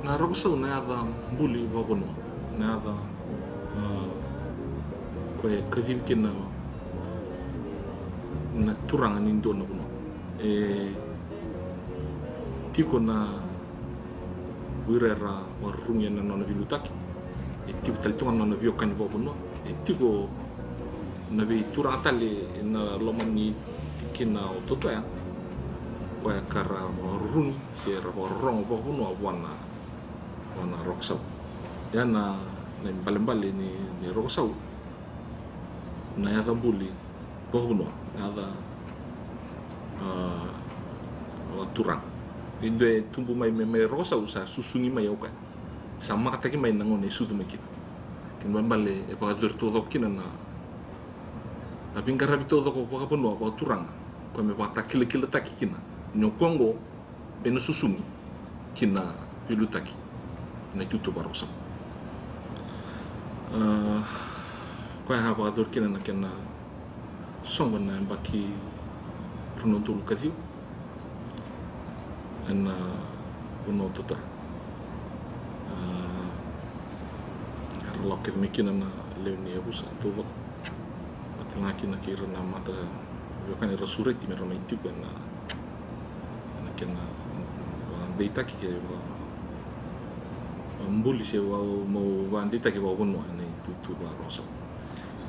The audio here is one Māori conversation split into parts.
Na roksa na ada buli bagono na ada ko kavim na turanga nindo na kuno tiko na wirera warungia na nona vilutaki tiko talitunga na biokani bagono tiko na vi turanga tali na lomani kina ototo ya ko kara warungi sera warong bagono wana roksau ya na bale ni roksau na ya buli bagono ada turang indo tumbu mai roksau sa susungi mai oka sama kataki mai nangone sudu mekina kin bale e pa todo kina na pingara todo ko pa pono pa turang ko me pa takile taki kina no kongo beno susungi kina pilutaki na tutu baroksa ko ha ba dor kina na kena songo na baki pronontul katiu na uno tota loket mikina na leoni abusa todo atanga kina kira na mata yo kan resurretti mero mai tipo na kena deita ki mbuli se wa mo bandita ki wa bono nei tutu ba rosa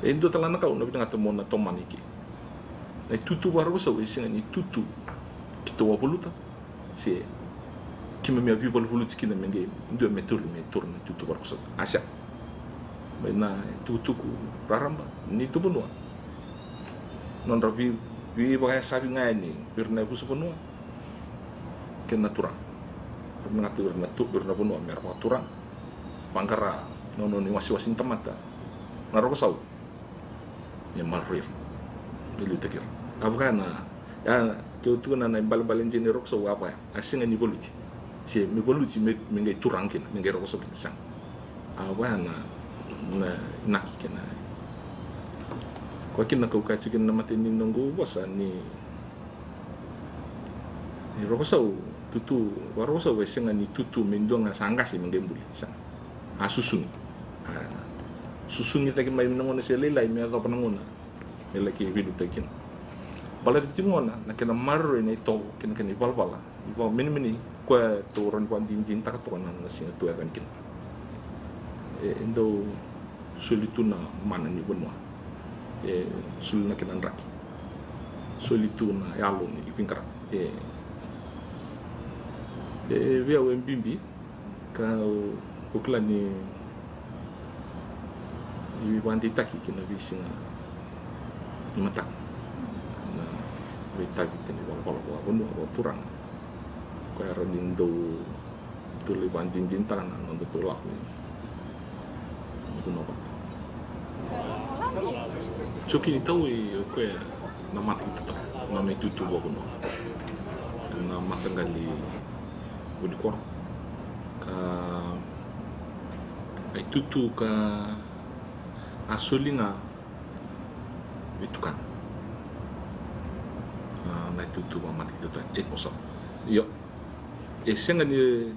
endo talana ka una bina mona tomani ki nei tutu ba rosa we singa ni tutu ki to wa voluta se ki me avi bol voluta ki na menge ndo metur na tutu ba rosa asa bena tutu ku raramba ni tu bono non rabi vi ba sabi ngani pirna bu bono ke natural mengatur na puno mer aturan pangkara nono ni wasi temata naro sau ya marir dulu tekir afgana ya tu na bal engineer rok sau apa asinga ni boluti si mi boluti me ngai turang kin ngai rok sau kin sang afgana na naki kena ko kin na ko ka chikin na matini nongo wasa ni rok sau tutu warosa we senga ni tutu mendonga sanga si mengembuli sang susun susun kita ki mai nangona selela me ado panangona ela ki bidu tekin bala ti mona na kena marro ni to ken bala ibo mini ko to ron pan din tak to na singa tu akan kin endo solituna mana ni bonwa sulna kenan raki solituna yalo ni pingkara via o mbimbi ka ukla ni ibi banti taki kina bisinga mata na vitaki tini wala bono turang ko era nindo tuli bantin jintan nondo tulak ni kuno bat choki ni tau ko na mata kita na me tutu bono na mata ngali budikor ka ay tutu ka asolinga itukan na tutu ba mat kita posa yo senga ni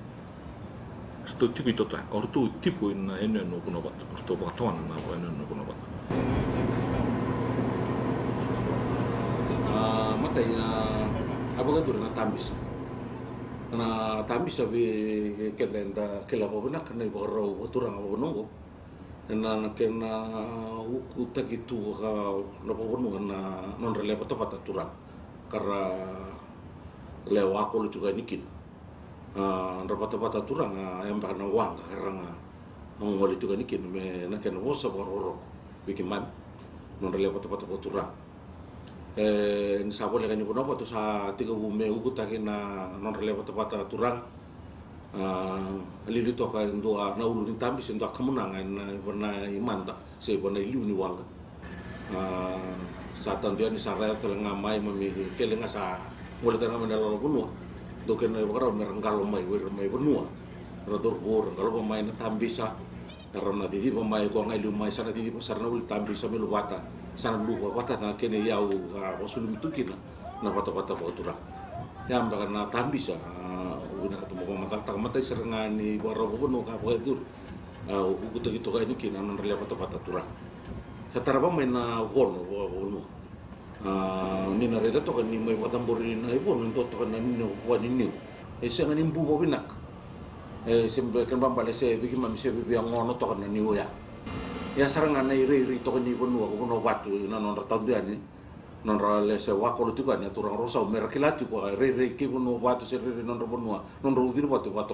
sto tiku ito ortu tiku na eno no kuno bat ortu ba tawana na eno no kuno bat mata ina abogadura na tambis na tambi sabi kelenda kelabo bena kana iboro oturang abonongo na kena uku tagitu ka na bono na non rele pata turang kara lewa ko juga nikin na pata turang yang bahana wang karanga ngoli juga nikin me na kena bosa bororo bikin man non rele pata turang ni sa boleh kan ibu nopo tu sa 3 bume ugu takina non rele pata turang lili toka ndua na ulu ni tambi se ndua kemenangan warna imanta se warna liu ni wanga sa tandia ni sa raya telenga mai mami kelenga sa ngole tanga menalo bunua doken na bakara merangalo mai bunua rator bor kalau mai na tambi sa karena tidi pemai ko ngai liu mai sana tidi pasarna ul tambi sa milu wata sana lu wata na kene yau wasulum tukina na pata turang ya karena tambi sa una ketemu pemata mata serengani baro bono ka po itu ugu gitu kayak ini kina non rele pata turang satara ba main na wono ni na reda to kan ni mai matambori na ibo non to kan ni wani ni ese ngani mbu bo binak sembe kan bambale se bigi mam se bibi ngono to kan ni ya serangan na iri to kan ni bono ko no batu na non ratandiani non rale se wako tu kan ya turang rosa merakilati ko re ki bono batu se re non bono non rudir batu wa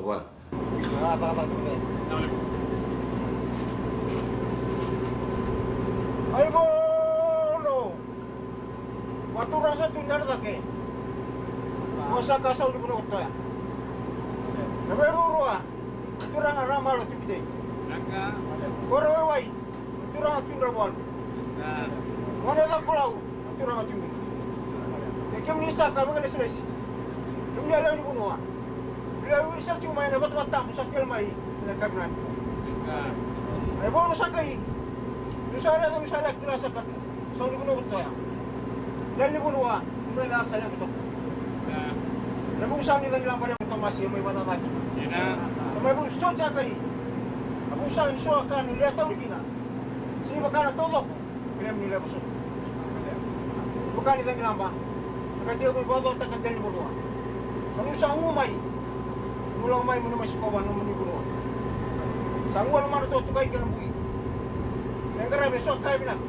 ay bono watu rasa tu narda ke masa kasau di bono to ya na berurua turang ramalo tibide naka koro wai turang tunrawal mana da kulau turang tinggi kem ni saka bagale selesi kem ni ala ni bono bila wisa cuma na bat-batam sa kelmai na kabnan ay bono sakai Nusara na nusara kirasa kat sa ulo to ya. Dali bunwa, pre da sa na to. Nabusan ni lang pala to masi may wala lagi. Ina. May bu so sa kai. Abusan ni so kan le ta urgina. Si bakana todo. Krem ni le buso. Bukani da ngamba. Kaya ko bodo ta kan dali bunwa. Kanu sa umay. Mulang may mo mas ko ban mo ni bunwa. Sangwal man to kai kan bui. Yang kera besok kaya bilang,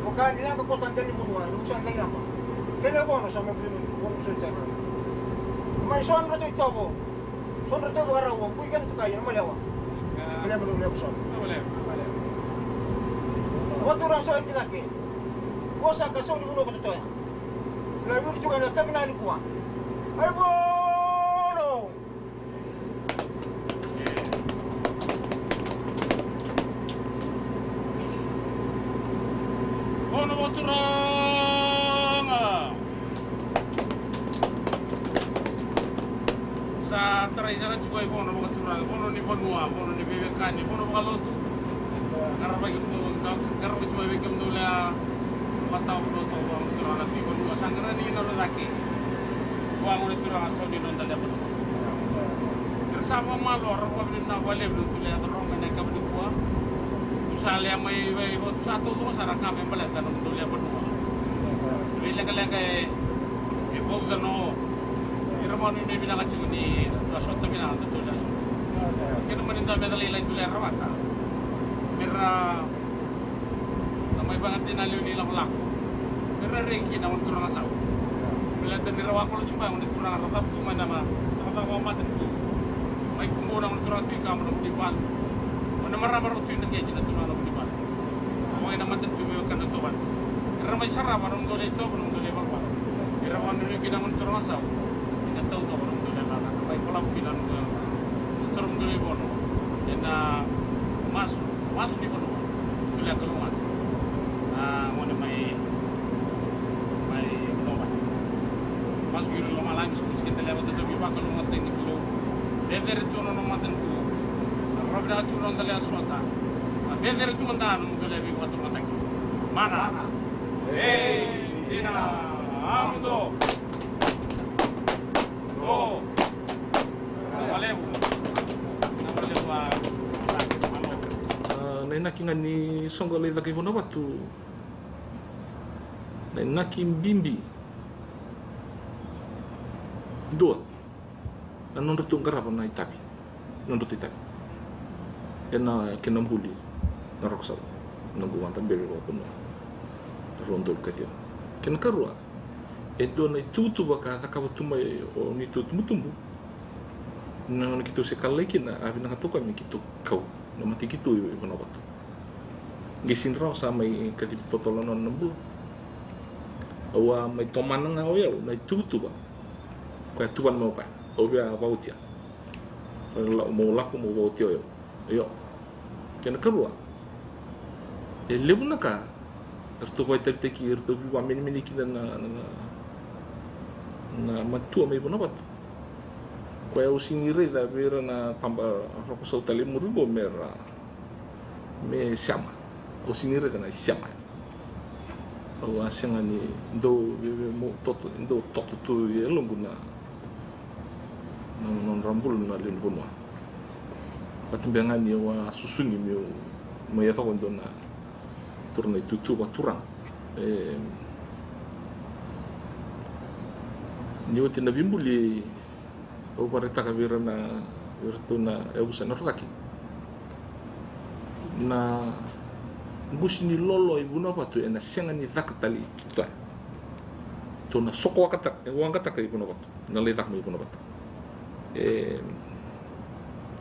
bukan bilang kekuatan dari bunga, urusan lagi apa? Kena bono sama beli uang urusan cara. Main soan ratu itu apa? Soan ratu berapa uang? Kui kan itu kaya, nama lewa. Bila belum lewa soan. Waktu rasa kita ke, kuasa kasau di gunung ketutup ya. Bila juga nak kami nak kuah. Ayo bono. Bono turang sa tarai sana juga bono turang bono ni bonua bono ni bebekani bono bakalotu karena bagi karena cuma bekem dulu patau bono to bono turang nanti bonua sangkara ni noro daki uang udah turang asal di nonton dia bono bersama malor apa benda boleh belum tu lihat orang mana kau benda kuah Usale may satu to sa kami balatan ng dulya pa no. Bilang ibo gano iramo ni bilang ni asot bilang dulya. Kaya man inda medali lang dulya rawata. Mira na may bangat dinaliw nila ko lang. Mira ringi na un turang asaw. Bilang tan nirawa ko cuma un turang ratap cuma nama nakatawa matan tu. May kumuna un turang tu kamar ng tipan. Marah-marah tu yang kerja na tunang namun di mana. Awak yang mati tu mereka nak tuan. Ramai sarah barang dole itu barang dole apa. Irawan dulu kita menturun asal. Kita tahu tu barang dole apa. Baik pola pikiran menturun dole bono. Jena masuk di bono. Dole keluar. Mana mai keluar. Masuk di rumah lagi sebut kita lewat tu biar keluar teknik dulu. Dari tu nono mati tu. Robda churon dale aswata. Vedere tu mandano dole bi watu mataki. Mana? Dina amdo. Oh. Walebu. Namalebu Nainaki ngani songgole lagi bona watu. Nainaki mbimbi. Dua. Non rutung karapa na itabi. Non itabi. Kena buli na roksal nunggu mantan bebe ko na rondol katya kena karua edo na tutu baka takawatumay o ni tutu mutumbu na kito se kalaikin na abi na katuka mi kito kau na mati kito yo na watu gisin raw sa may katiptotolonon ng bulo. Awa may tomanang nga oyaw na tutu ba. Kaya tuan mo pa. O biya bautia. Mo laku mo bautia oyaw. Ayo. Kaya nakarua. Lebu na ka. Erto ko itagtaki, erto biwa mini kita na matua may bunabat. Kaya usingire da bera na tambah rakusau tali murubo mera me siama. Usingire kana siama. O asenga ni do mo toto tu yelungu na non rambul na limbunwa. Patimbangan ni wa susuni mo ya tokondo na turna tutu baturang. Ni wote na bimbuli o pareta ka vira na virtu na usa na rokaki. Na gusi ni lolo ibuna patu na senga ni zakatali tuta. To na soko wakata wangata ka ibuna patu. Na letak mo ibuna patu.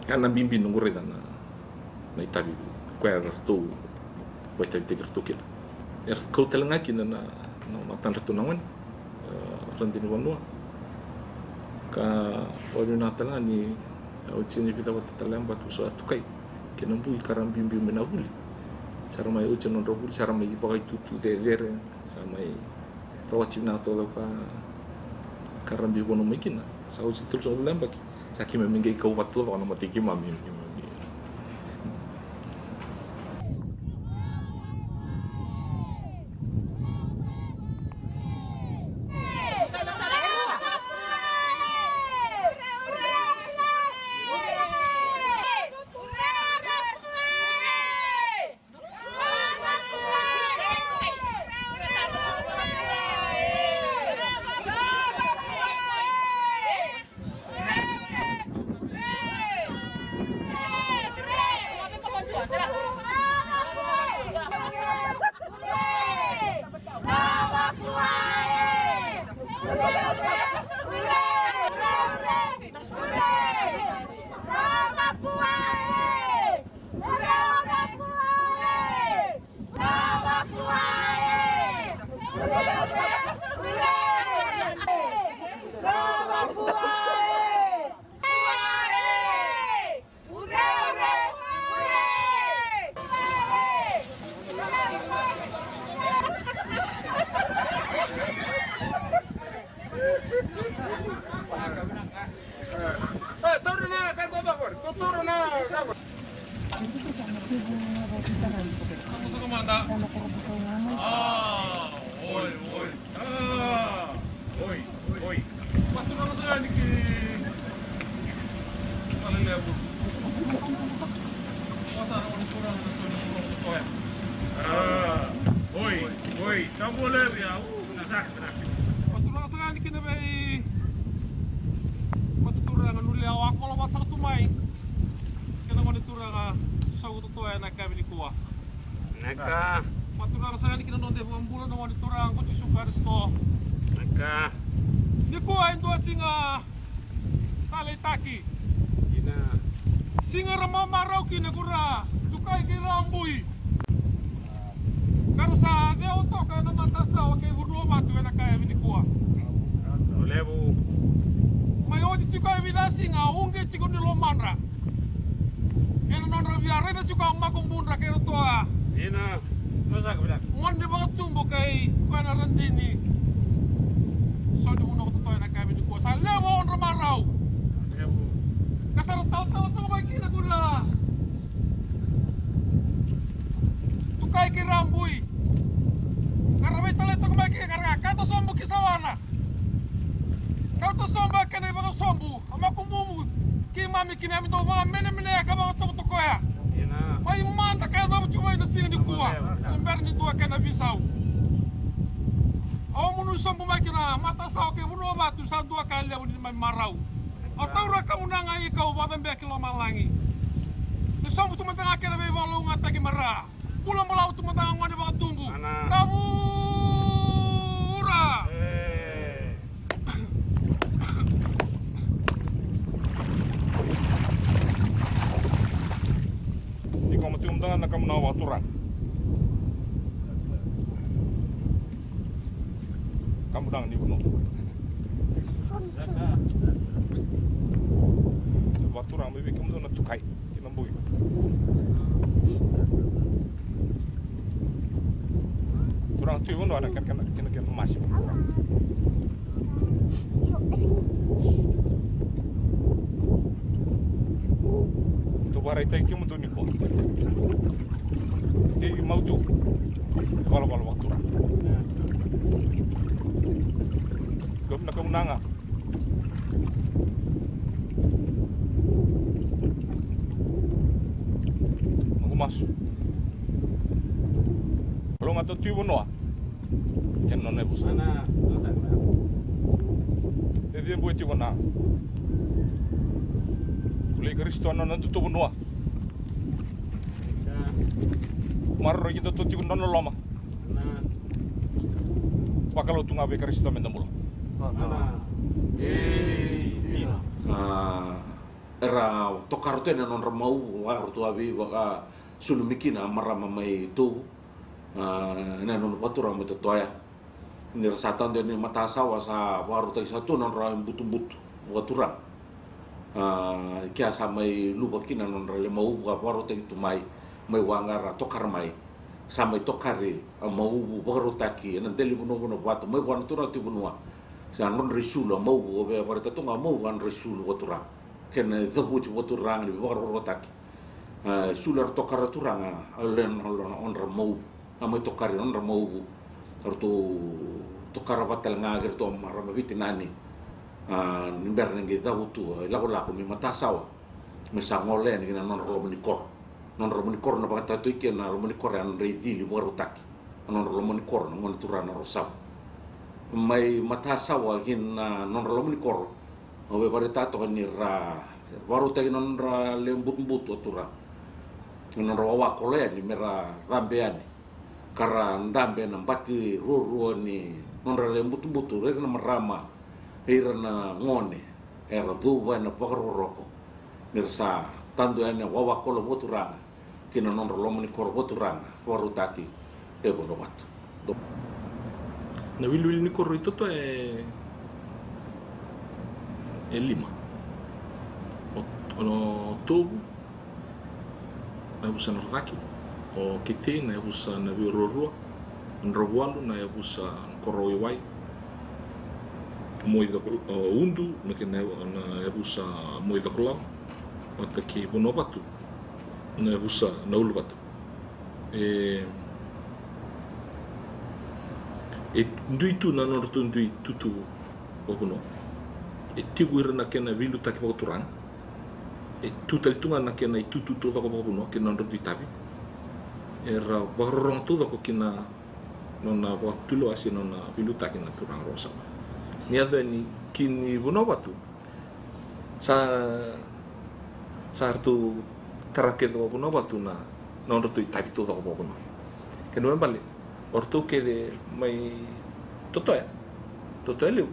Ana bimbi ngure na itabi kwar tu buat tabi tu kila. Kau telengaki na matan ratu nangan randini wanua. Ka wadu natala ni ucini pita wata talamba kuso atukai. Kenambu ikaram bimbi menavuli. Cara mai ucin non robul, cara mai pakai tutu dere, sama mai rawat cina atau apa karam bimbi bono mungkin. Sa ucin terus orang lembaki. Sakit memang kau betul orang mati kimami. Naka. Maturang sa ni kinanong de bulan na wani turang ko sugar sto. Naka. Ni ko ay do singa talay taki. Ina. Singa ramamaraw kinagura. Tukay kiramboy. Karo sa de auto ka na matasa wa kay burlo matu na kaya ni ko. Lebu. May odi tukay vida singa unge chiko ni lomanra. Eno non rabiare da suka makumbunra kay toa. Ina, masa ka bilang. Monde ba tumbo kay kana randini. So di mo to na kami ni ko sa lewo on ramaraw. Lewo. Kasar taw to kay kinagula. Tukay kiramboy. Karabay talento ko may karga kato sombo kisawana. Kato sombo kanay ba sombo. Amakumbumu ki mami kinami to mga mene ka ba to ya. Pai manta kaya daw cuma ina sing di kuwa. Sembar ni tua kena bisau. Au munu sombo makina mata sao ke munu batu sa dua kali au ni mai marau. Atau ra kamu nangai kau ba bembe kilo malangi. Ni sombo tu mata kena be balu ngata ki mara. Pula malau tu mata ngone ba tumbu. Kamu ura. Ikaw matiumdangan na kamu na waturan. udang ni buno. Waktu orang bebek kamu tu nak tukai, kita bui. Orang tu pun ada kan masih. Tu barai tai kamu tu ni pun. Jadi mau tu kalau waktu orang. Kamu nak kamu nanga. Masuk. Kalau nggak tahu tiup noa, yang non nebus. Mana? Jadi yang buat tiup na. Boleh Kristo non tu tiup noa. Marro kita tu tiup non lama. Pakalo tu ngabe Kristo mendamul. Mana? Era tokar tu non ramau war tu abi waka sunu mikina marama mai tu non watura mo toya ni rasatan de ni mata sawa sa waru tai satu non ra butu-butu watura kia sa mai lupa kina non ra le mau waru tai tu mai wangara tokar mai sa mai tokari mau waru taki nan deli buno watu mai wan tura ti bunua sa non risulu mau be waru tu mau wan risulu watura ken dhabuti watura ni waru taki sular tokar turanga alen on ramau amai tokar on ramau orto tokar batal ngager to marama vitinani nimber ngi dabutu la ko mi matasawa mi sangole ni non romoni kor na bagata to iken na romoni kor an reidili warutaki non romoni kor non turana rosam mai matasawa hin non romoni kor obe barita to ni ra warutaki non ra lembut otura non rawa kole ni mera rambeani kara ndambe na mbati ruru ni non ra lembut re na marama era na ngone era duva na pagaroroko mirsa tandu ane wawa kolo boturanga kina non romo ni kor boturanga warutaki e bono batu Na wilu ni kor itu lima. Ono tobu na busa na raki o kite na busa na virorua nrowalu na busa koroi wai moi da undu na ke na busa moi da kola mata ki bono batu na busa na ulu batu ndui tu na nortu ndui tutu bono tiguir na ke na vilu taki boturang tutalitunga na kena tutu toda ko bono kena ndo ditabi era barorong toda ko kina nona watulo asi nona viluta kina turang rosa ni ado ni kini bono batu sartu karake do bono batu na non ndo ditabi toda ko bono kena balik orto ke de mai totoya lu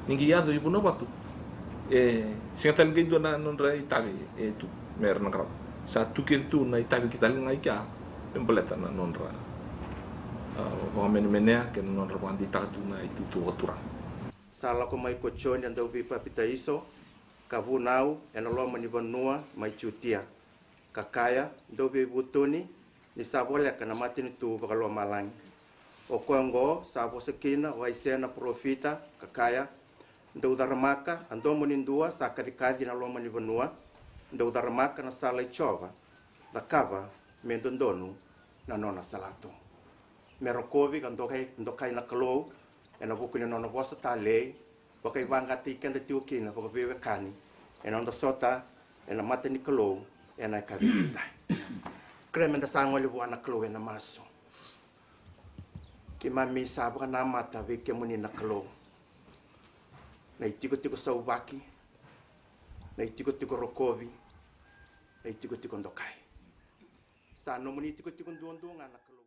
ningi ado ibu no batu singatan gitu na non rai tabi tu mer na kara satu gitu na tabi kita ngai ka empeleta na non ra menea ke non ra bandi tatu na itu tu otura sala ko mai ko chon and obi papita iso kavu nau ena lo mani banua mai chutia kakaya dobe butoni ni sabole kana matini tu bakalo malang o kongo sabo sekina wa isena profita kakaya ndau daramaka ando monindua sakarikadi na loma ni banua ndau daramaka na sala ichova da kava mendondonu na nona salato merokovi ndokai na kalo ena buku ni nona bosa tale bakai wangati kenda tiukina baka bewe kani ena ndo sota ena mata ni kalo ena kavita kremenda sangoli buana kalo ena maso kimami sabra na mata veke muni na kalo na itiko saubaki na itiko rokovi na itiko ndokai sa no muni itiko ndondonga na kalo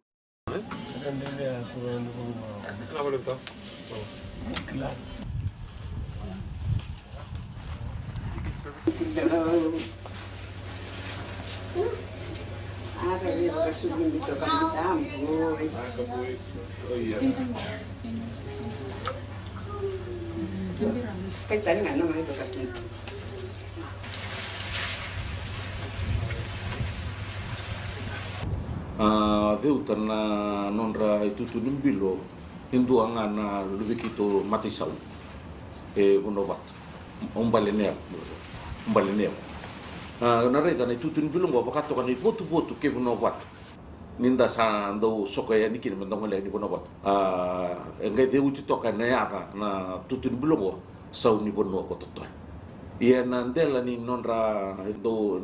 Cái tính này nó mới được. Veu tana nonra itu tu nimbilo hindu angana lubikito matisau bonovat umbalenea na reta na itu tu nimbilo ngo pakato kan botu ke bonovat ninda sa ndo sokaya nikin mandongole ni bonovat ngai de uti toka na yaka na tu nimbilo ngo sau ni bono ko toto ia nandela ni nonra do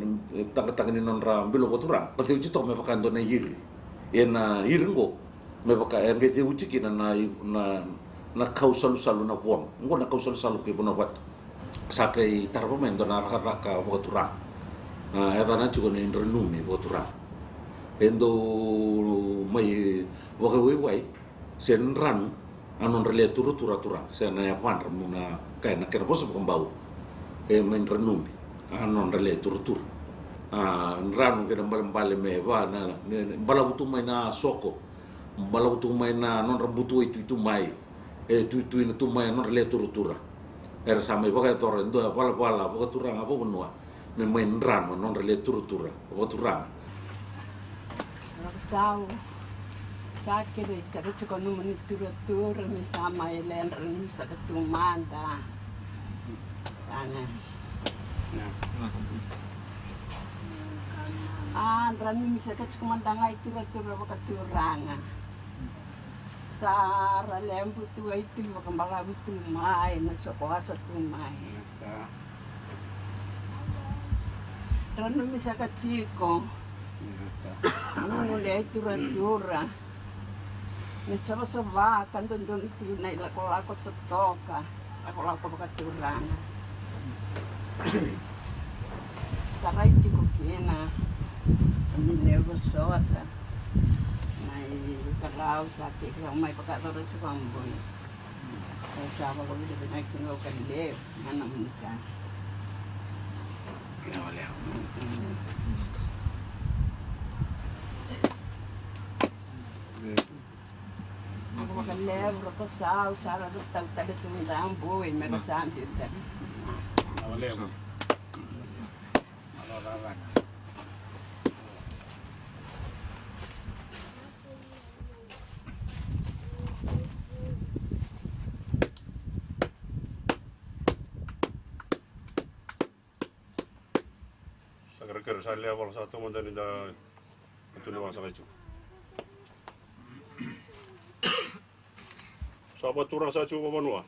tanga ni nonra bilo botura pati uci to me pakando na yiri ia na yiringo me paka ngai te uci kina na kau salu na wong ngo na kau salu ke bono wat sakai tarbo mendo na raka botura eva na chuko ni renumi botura endo mai waka wai sen ran anon rele tura sen na pan ramuna kai na kena boso bau main renumi non rele tur ranu ke mbale me va na bala butu mai na soko bala butu mai na non rambutu itu mai tu ina tu mai non rele tur era sama iba ka tor ndo bala boka turang apa benua me main ranu non rele tur boka turang Sau sakit isa ka chuko no mani tur mi sama elen ren sa ka tumanda. Ana. Rani misa ka chuko mandanga itu boka turanga. Sara lembu tu itu boka malabu tu mai na sokoasa tu mai. Rani misa ka chiko. Mulai tura Nesaba saba kan don itu na lako totoka lako bakaturang. Sarai tiko kena levo sota. Mai kalau sakit kalau mai pakatoro chukamboy. Saba ko dito na kino kan lev mana menika. Leo. Ako makalebro ko sa usara do tagtag tumindang buhay merasan dito. Nawalemo. Alawaran. Sagara sa level sa tumundan nila ito naman sa kayo. Sahabat turang sa chupa banua.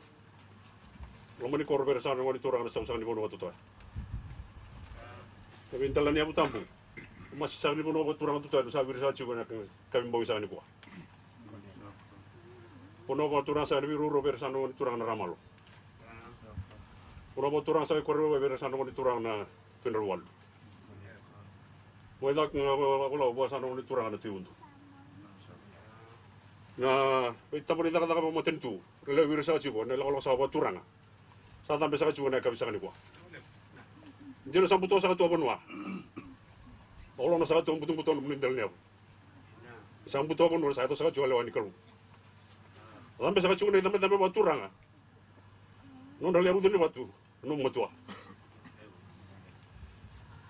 Lomani korber sa ngoni turang sa usang ni banua tutoy. Kami intalan niya butampu. Mas sa ni banua turang tutoy sa bir sa chupa na kami bawi sa ni ko. Pono ba turang sa ni ruro ber sa ngoni turang na ramalo. Pono ba turang sa korber ber sa ngoni turang na penderwal. Wadak wala ba sa ngoni turang na tiundu. Na ita pun ita kata kau mau tentu, rela wirasa cuba, na kalau sahabat turang, saat sampai saya cuba nak bisa kan gua. Jadi sampai tu saya tu apa nuah, kalau nak saya tu betul meninggal ni apa, sampai tu apa nuah saya tu saya cuba lewat ni kalau, sampai saya cuba ni sampai buat turang, non rela betul ni batu, non mutua.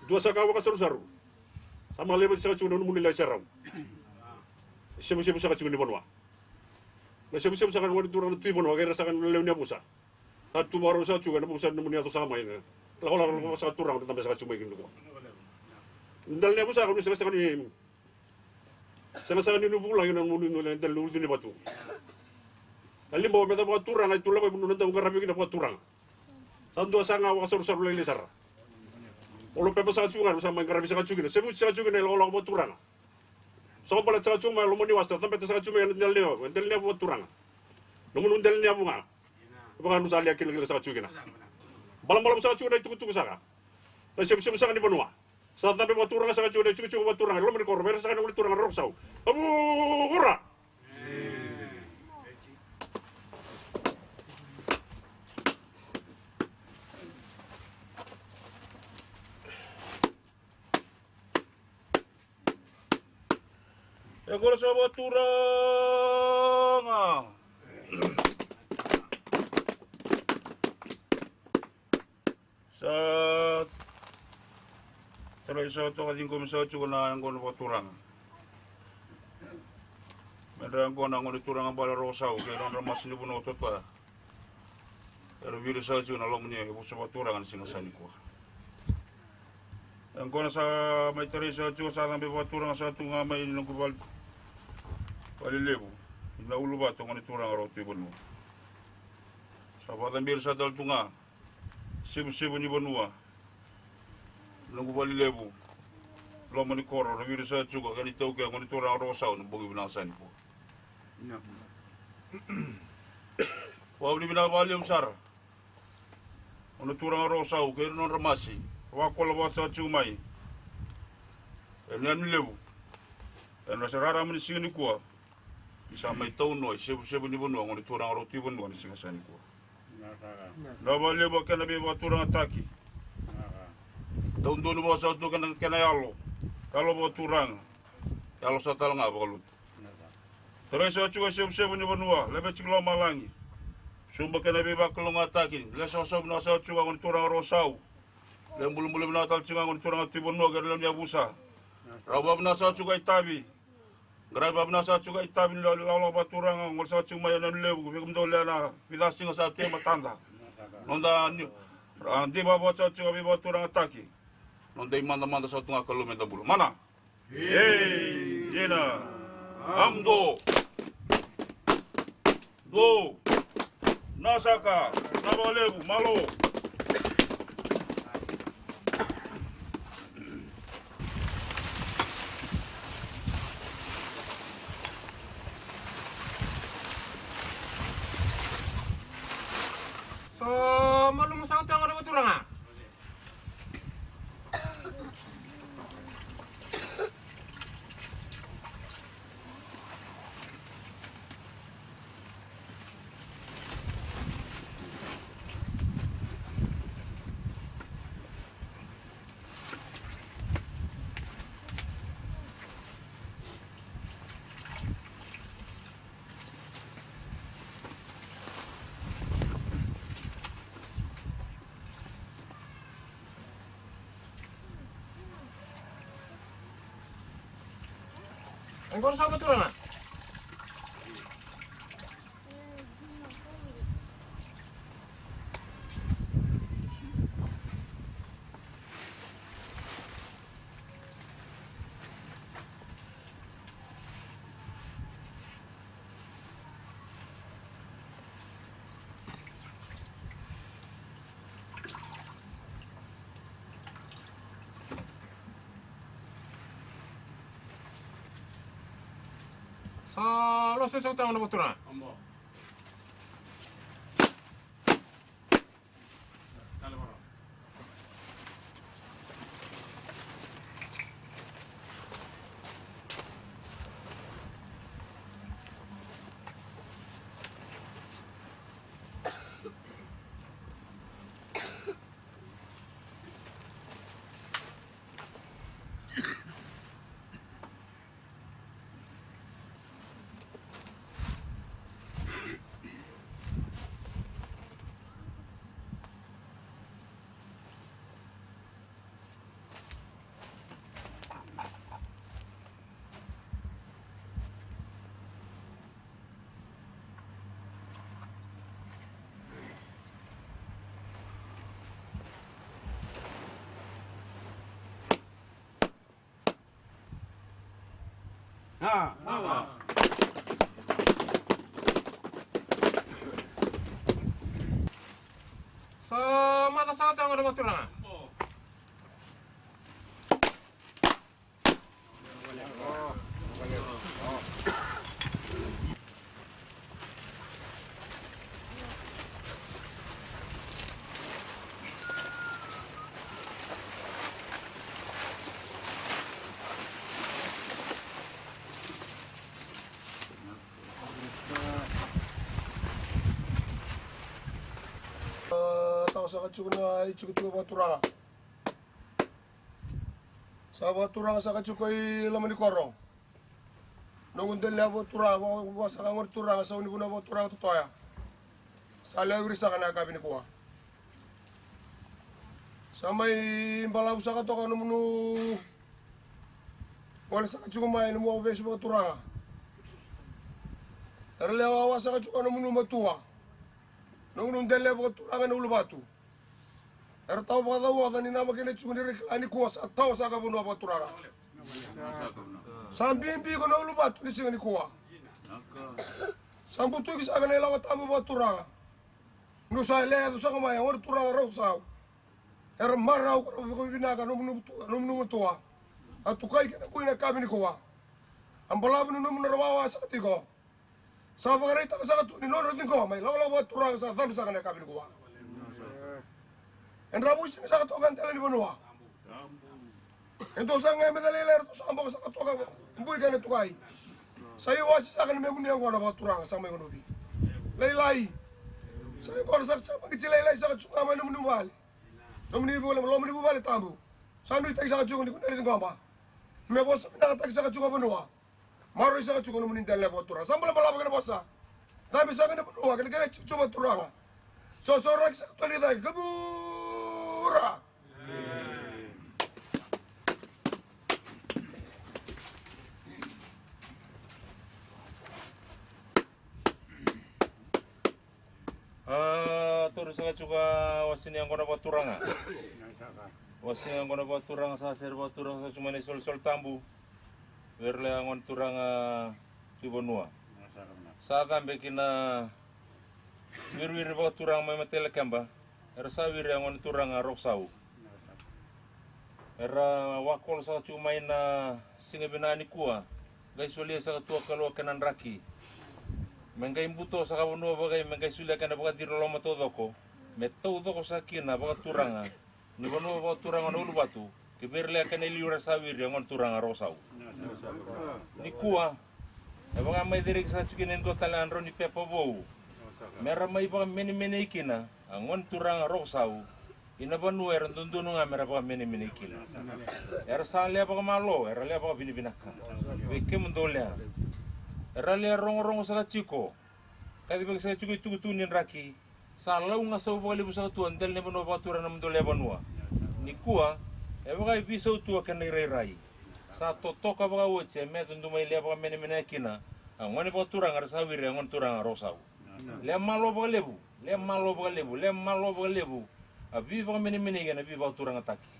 Dua saya kau kasar saru, sama lepas saya cuba non mulai serau. Siapa saya cuba ni banua. Na siapa sa kan wani turang tu banua kaya sa kan lewnya busa. Satu baru sa cuba na busa namun niya to sama ini. Kalau sa turang sampai sa cuba ini ko. Ndal niya busa kan sa kan ni. Sa ni nubulang yun ang munin dal ulti ni batu. Ali mo meta buat turang ay tulak ay munun ta ngarabi kita buat turang. Sando sa nga wa sar lele sar. Olo pepa sa cuba sa ngarabi sa cuba. Sebu sa cuba na lo buat turang. So pala sa cuma lo moni wasta tampe sa cuma ndel ne buat turang. Namun ndel ne bunga. Bunga nu salia kilo sa cuma. Balam sa cuma itu kutu saka. Na siap sa ni banua. Sa tampe buat turang sa cuma cucu buat turang. Lo moni korber sa ni turang roksau. Abu hurra. Agora sa buat turang. Tara isa to kading ko sa chuko na ang kono paturang. Merang ko na ngono turang ang bala rosau kay ron ramas ni buno to pa. Pero vira sa chuko na long niya ibu sa paturang ang singasani ko. Ang kono sa may tara sa chuko sa tambe paturang sa tunga may nang kubal. Palilebu. Na ulo ba to ngono turang ro ti buno. Sa patambir sa dal tunga. Sibu-sibu ni benua. Nunggu bali lebu, lo mani koro, na vira sa chuka kani tau kaya ngoni turang rosau na bogi binasan po. Wau ni binabali usar. Ono turang rosau kaya non ramasi, wakola wa sa chumai. Enian lebu. Eno sarara mani singani kuwa. Isa mai tau noi, sebu ni benua ngoni turang roti benua ni singasani kuwa. Na bali lebu kana be wa turang ataki. Tahun dulu bawa satu kena yalo, kalau bawa turang, yalo satu nggak bawa lut. Terus saya juga siap-siap ni benua, lebih ciklo malangi. Sumber kena bebak kalau ngatakin, lesau bina saya juga ngon turang rosau, lem belum natal juga ngon turang ati benua kerana dia busa. Raba bina saya juga itabi, geraba bina saya juga itabi lalu baturang ngon saya cuma yang lebu, bekum dole na pidas singa saya tema tanda. Nonda di bawah saya juga bebak turang ataki. Nondai manda sa tunga kalumenta bulu. Mana? Hey, Jena. Amdo. Do. Nasaka. Nabalebu. Malo. So, malum sa utang ada betul nga? Engkau sa betul nga? Sa lo sa utang ada betul nga? Ambo. Kali mara. Sa mata sa utang ada betul nga? Tahu sa kacukuna icukucuku baturanga. Sa baturanga sa kacukoy laman ni korong. Nung undel baturanga, wasa kang turanga sa unibuna baturanga tutoya. Sa lewri sa kana kabi ni kuha. Samai balau saka toka no munu wala saka chuka mai no mo vesu ba turanga. Erle awa saka chuka no munu matua. No munu dele ba turanga no ulubatu. Er tau ba dawa dani nama kene chuka ni reklani kuasa tau saka bunu ba turanga. Sambimbi ko no ulubatu ni singa ni kuwa. Sambutu ki saka nela tamu ba turanga. No sa le do saka mai or turanga ro sao. Era marau ko binaga no munu tua atukai kena kuina kabini kowa ambala bunu no munu rawa sa tiko sa bagare ta sa tu ni no ro tiko mai lo wa turang sa dam sa kana kabini kowa en rabu sing sa to kan tele ni bonua ento sa ngai medale ler to sa mbok sa to ka mbui kana tukai sa yo wasi sa kana me munu ngona wa turang sa mai ngono bi lai sa ko sa sa pagi lai sa chunga mai no munu wali lo meni bale tambu sandu tai saka chunga ni kunari ngamba me bosa na tai saka chunga bonua maro saka chunga no meni dale botura sambala bala bala bosa tapi saka ne bonua kene kene chuma turanga so rak sa to ni dai kabura Terus saya juga wasin yang kena buat turang wasin yang kena buat turang sa ser buat turang sa cuma ni sol tambu berle angon turang di bonua sa kan bikin wir buat turang mai matele kamba sa wir angon turang roksau era wakol sa cuma ina singa benani kuah guys solia sa tua kalau kenan raki mengai imbuto sa kabonua bagai mengai sulia kana baga tiro loma todoko metou doko sa kina baga turanga ni bonua baga turanga no batu ke berle kana liura sawir ngon turanga rosau ni kuah e baga mai direk sa chukin endo talan roni pepa bou mera mai baga meni ikina ngon turanga rosau ina bonua er ndundu nga mera baga meni ikina er sa le baga malo er le baga binaka beke mendolea Ralia rong sa chiko kadi bag sa chiko itu tunin raki sa law nga sa bali busa tuan del ne bono batura na mendole banua ni kuwa e baga biso tua kan rai sa totoka baga woche me tundu mai le baga mene kina ngone batura ngar sa wire ngon turang rosau le malo baga lebu abi baga mene kina abi baga turang ataki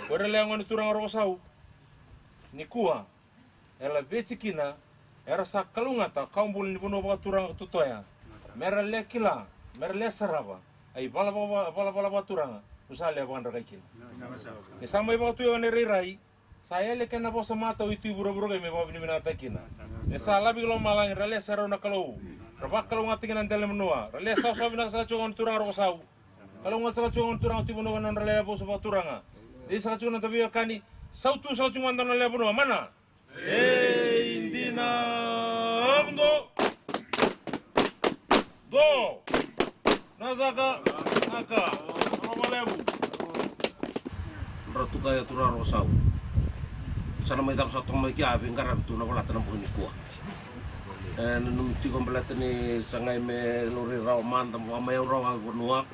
ora le ngon turang rosau ni kuwa ela becikina era sa kalungata kaumbul ni bono baga turang tutoya mera le kila mera le saraba ai bala turang usale baga rakai kila ni samai baga tuyo ne rai saya le kena bosa mata itu buru-buru me bawa ni binata kina ni sala bi lo malang rale sarona kalau rabak kalau ngati kena dalam menua rale sa bina sa chongon turang ro sau kalau ngat sa chongon turang ti bono nan rale bosa baga turanga di sa chongon tabi kani sautu sa chongon tan rale bono mana indina amdo do nazaka naka romalebu ratu kaya tura rosau sana mai dam satu mai kia abing karab tu na wala tanam buni kuah num ti kombelat ni sangai me lori raw mantam wa mai raw bonua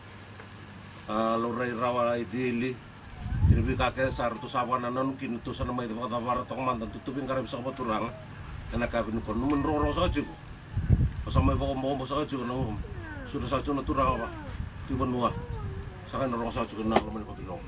lori raw idili kiribi kake sar tu sawana nan kin tu sana mai da war tong mantam tutubing karab sa baturang kana kabin ko num ro sa ju sa mai bo sa ju na sudah sa ju na turang ba ti bonua sa kan ro sa ju na lo men patilong